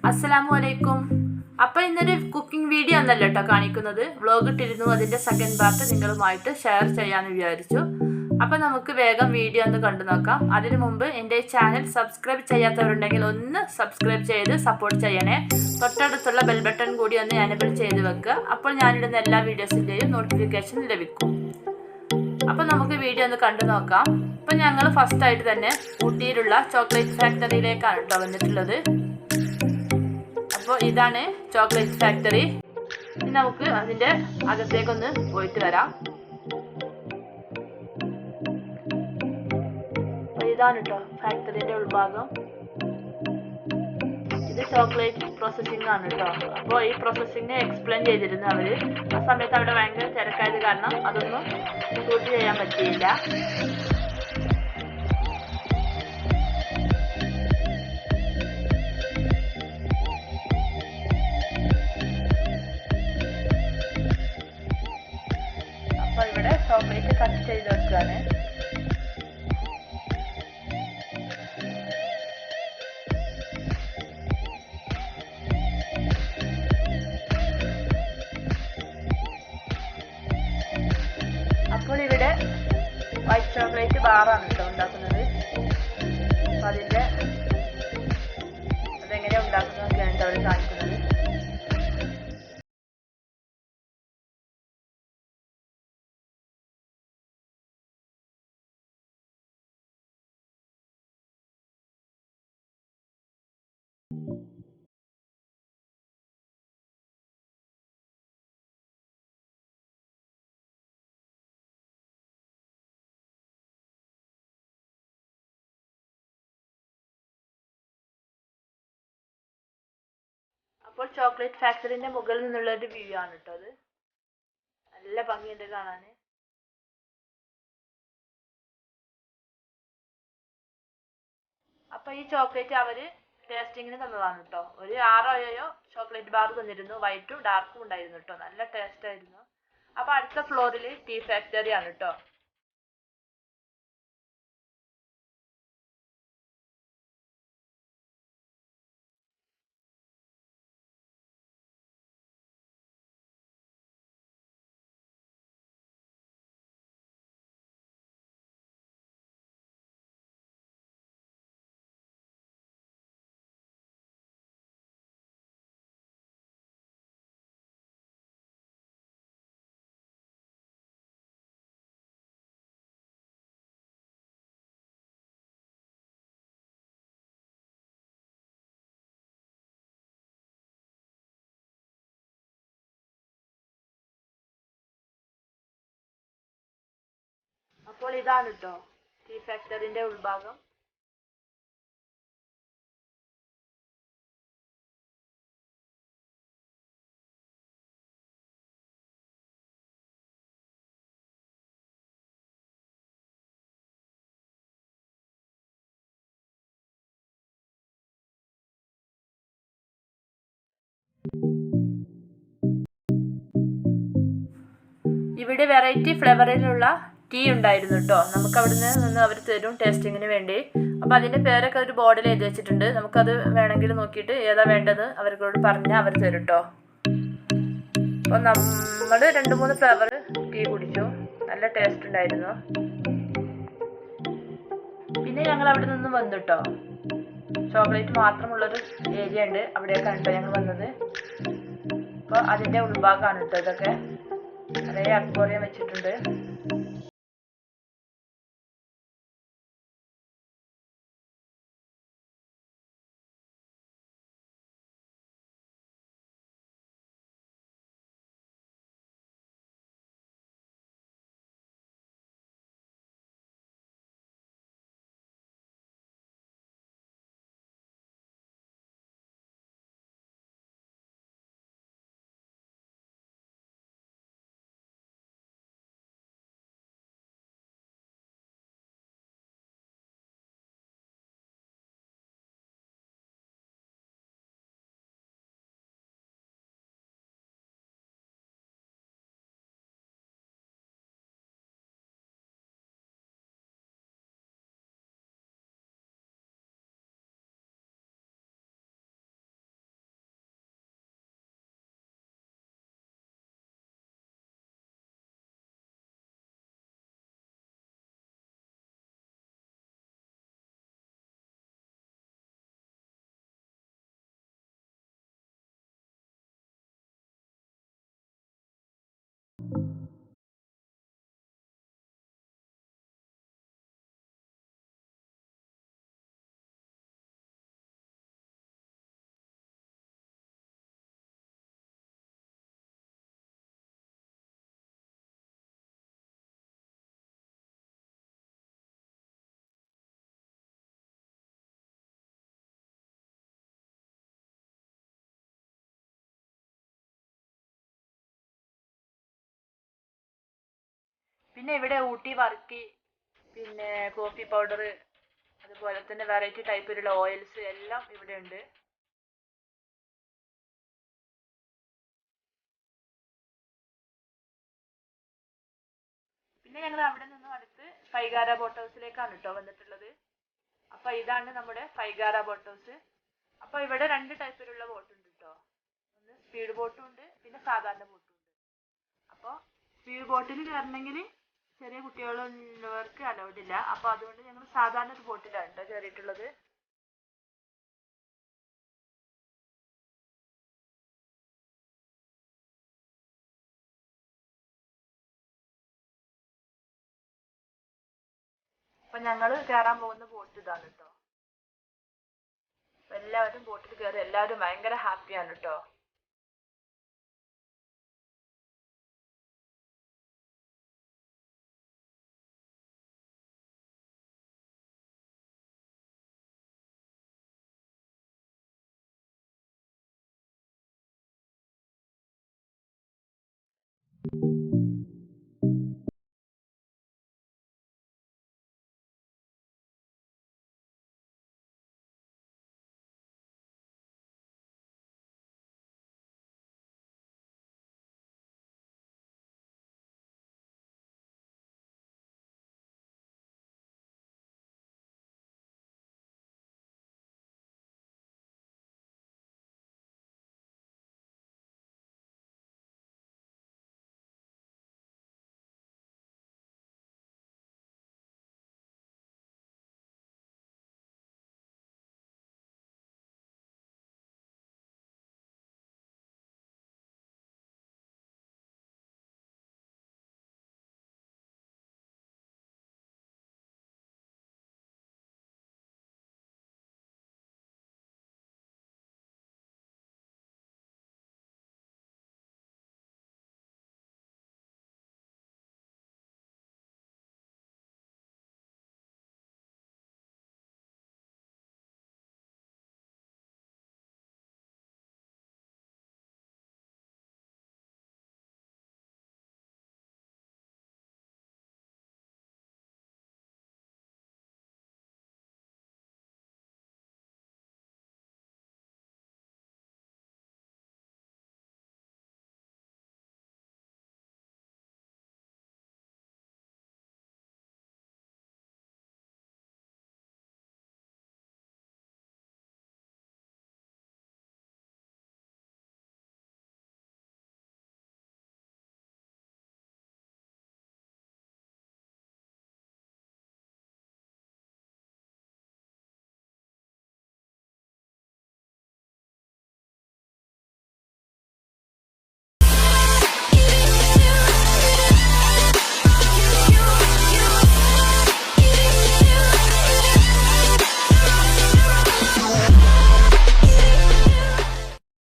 അസ്സലാമു അലൈക്കും. അപ്പോൾ ഇന്നൊരു കുക്കിംഗ് വീഡിയോ ഒന്നല്ല കേട്ടോ കാണിക്കുന്നത്, വ്ളോഗ് ഇട്ടിരുന്നു. അതിൻ്റെ സെക്കൻഡ് പാർട്ട് നിങ്ങളുമായിട്ട് ഷെയർ ചെയ്യാമെന്ന് വിചാരിച്ചു. അപ്പോൾ നമുക്ക് വേഗം വീഡിയോ ഒന്ന് കണ്ടു നോക്കാം. അതിനു മുമ്പ് എൻ്റെ ചാനൽ സബ്സ്ക്രൈബ് ചെയ്യാത്തവരുണ്ടെങ്കിൽ ഒന്ന് സബ്സ്ക്രൈബ് ചെയ്ത് സപ്പോർട്ട് ചെയ്യണേ. തൊട്ടടുത്തുള്ള ബെൽ ബട്ടൺ കൂടി ഒന്ന് എനേബിൾ ചെയ്ത് വെക്കുക. അപ്പോൾ ഞാനിടുന്ന എല്ലാ വീഡിയോസിൻ്റെയും നോട്ടിഫിക്കേഷൻ ലഭിക്കും. അപ്പോൾ നമുക്ക് വീഡിയോ ഒന്ന് കണ്ടു നോക്കാം. അപ്പോൾ ഞങ്ങൾ ഫസ്റ്റായിട്ട് തന്നെ ഊട്ടിയിലുള്ള ചോക്ലേറ്റ് ഫാക്ടറിയിലേക്കാണ് കേട്ടോ വന്നിട്ടുള്ളത്. അപ്പോൾ ഇതാണ് ചോക്ലേറ്റ് ഫാക്ടറി. ഇനി നമുക്ക് അതിൻ്റെ അകത്തേക്കൊന്ന് പോയിട്ട് വരാം. അപ്പോൾ ഇതാണ് കേട്ടോ ഫാക്ടറിൻ്റെ ഉൾഭാഗം. ഇത് ചോക്ലേറ്റ് പ്രോസസ്സിംഗ് ആണ് കേട്ടോ. അപ്പോൾ ഈ പ്രോസസ്സിംഗ് എക്സ്പ്ലെയിൻ ചെയ്തിരുന്നു അവർ. ആ സമയത്ത് അവിടെ ഭയങ്കര തിരക്കായത് കാരണം അതൊന്നും ഷൂട്ട് ചെയ്യാൻ പറ്റിയില്ല. അപ്പോൾ ഇവിടെ ചോക്ലേറ്റ് കട്ട് ചെയ്ത് വെക്കുകയാണ്. അപ്പോൾ ഇവിടെ വൈറ്റ് ചോക്ലേറ്റ് ബാറാണ് കേട്ടോ ഉണ്ടാക്കുന്നത്. അപ്പോൾ അതെങ്ങനെയാണ് ഉണ്ടാക്കുന്നതൊക്കെയാണ് അവർ കാണിക്കുന്നത്. അപ്പോൾ ചോക്ലേറ്റ് ഫാക്ടറിന്റെ മുകളിൽ നിന്നുള്ള ഒരു വ്യൂ ആണ് കേട്ടോ അത്. നല്ല ഭംഗിയുണ്ട് കാണാൻ. അപ്പോൾ ഈ ചോക്ലേറ്റ് അവര് ടേസ്റ്റിങ്ങിന് തന്നതാണ് കേട്ടോ. ഒരു 6 ചോക്ലേറ്റ് ബാർ തന്നിരുന്നു. വൈറ്റും ഡാർക്കും ഉണ്ടായിരുന്നു കേട്ടോ. നല്ല ടേസ്റ്റ് ആയിരുന്നു. അപ്പോൾ അടുത്ത ഫ്ലോറിൽ ടീ ഫാക്ടറി ആണ് കേട്ടോ. അപ്പോൾ ഇതാണ് കേട്ടോ ടീ ഫാക്ടറിന്റെ ഉൾഭാഗം. ഇവിടെ വെറൈറ്റി ഫ്ലേവറിലുള്ള ടീ ഉണ്ടായിരുന്നു കേട്ടോ. നമുക്ക് അവിടെ നിന്ന് അവർ തരും ടേസ്റ്റിങ്ങിന് വേണ്ടി. അപ്പോൾ അതിൻ്റെ പേരൊക്കെ ഒരു ബോർഡിൽ എഴുതി വെച്ചിട്ടുണ്ട്. നമുക്കത് വേണമെങ്കിൽ നോക്കിയിട്ട് ഏതാ വേണ്ടത് അവർക്കോട് പറഞ്ഞാൽ അവർ തരും കേട്ടോ. അപ്പോൾ നമ്മൾ 2-3 ഫ്ലേവർ ടീ കുടിച്ചു. നല്ല ടേസ്റ്റ് ഉണ്ടായിരുന്നു. പിന്നെ ഞങ്ങൾ അവിടെ നിന്ന് വന്നു കേട്ടോ. ചോക്ലേറ്റ് മാത്രമുള്ളൊരു ഏരിയ ഉണ്ട്, അവിടേക്കാണ് കേട്ടോ ഞങ്ങൾ വന്നത്. അപ്പോൾ അതിൻ്റെ ഉൾഭാഗമാണ് കേട്ടോ ഇതൊക്കെ. നിറയെ അക്വേറിയം വെച്ചിട്ടുണ്ട്. പിന്നെ ഇവിടെ ഊട്ടി വർക്കി, പിന്നെ കോഫി പൗഡർ, അതുപോലെ തന്നെ വെറൈറ്റി ടൈപ്പിലുള്ള ഓയിൽസ് എല്ലാം ഇവിടെ ഉണ്ട്. പിന്നെ ഞങ്ങൾ അവിടെ നിന്നും അടുത്ത് ഫൈഗാര ബോട്ട് ഹൗസിലേക്കാണ് കേട്ടോ വന്നിട്ടുള്ളത്. അപ്പൊ ഇതാണ് നമ്മുടെ ഫൈഗാര ബോട്ട് ഹൗസ്. അപ്പൊ ഇവിടെ രണ്ട് ടൈപ്പിലുള്ള ബോട്ട് ഉണ്ട് കേട്ടോ. ഒന്ന് സ്പീഡ് ബോട്ടും ഉണ്ട്, പിന്നെ സാധാരണ ബോട്ടും ഉണ്ട്. അപ്പോൾ സ്പീഡ് ബോട്ടിൽ കയറണമെങ്കിൽ ചെറിയ കുട്ടികളുള്ളവർക്ക് അലൗഡ് ഇല്ല. അപ്പൊ അതുകൊണ്ട് ഞങ്ങൾ സാധാരണ ഒരു ബോട്ടിലാണ് കേട്ടോ കയറിയിട്ടുള്ളത്. അപ്പൊ ഞങ്ങൾ കയറാൻ പോകുന്ന ബോട്ട് ഇതാണ് കേട്ടോ. അപ്പൊ എല്ലാവരും ബോട്ടിൽ കയറി എല്ലാവരും ഭയങ്കര ഹാപ്പിയാണ് കേട്ടോ.